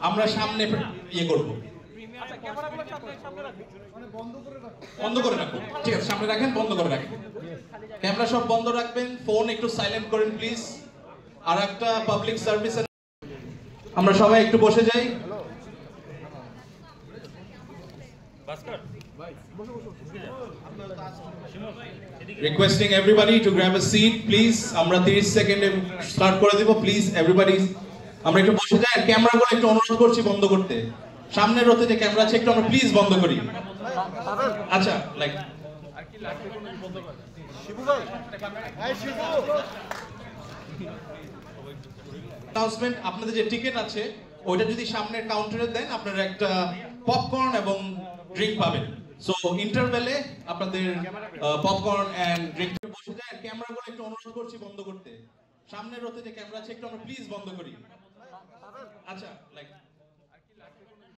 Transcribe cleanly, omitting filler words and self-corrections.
আমরা সামনে ইয়ে করব। বন্ধ করে রাখুন, ঠিক আছে, সামনে রাখেন, বন্ধ করে রাখেন, ক্যামেরা সব বন্ধ রাখবেন, ফোন একটু সাইলেন্ট করেন প্লিজ। আর একটা পাবলিক সার্ভিস, আমরা সবাই একটু বসে যাই। Requesting everybody to grab a seat, please. আমরা 30 সেকেন্ডে স্টার্ট করে দেব, প্লিজ এভরিবডি। আমরা একটু বসে যাই, আর ক্যামেরাগুলো একটু অনুরোধ করছি বন্ধ করতে। সামনের রোতে যে ক্যামেরা আছে একটু আমরা প্লিজ বন্ধ করি। আচ্ছা, লাইক শিবু ভাই, এই শিবু, অ্যানাউন্সমেন্ট, আপনাদের যে টিকিট আছে ওইটা যদি সামনের কাউন্টারে দেন আপনারা একটা পপকর্ন এবং ড্রিঙ্ক পাবেন। সো ইন্টারভেলে আপনাদের পপকর্ন এন্ড ড্রিঙ্ক বসে যায়। ক্যামেরাগুলো একটু অনুরোধ করছি বন্ধ করতে। সামনের রোতে যে ক্যামেরা আছে একটু আমরা প্লিজ বন্ধ করি।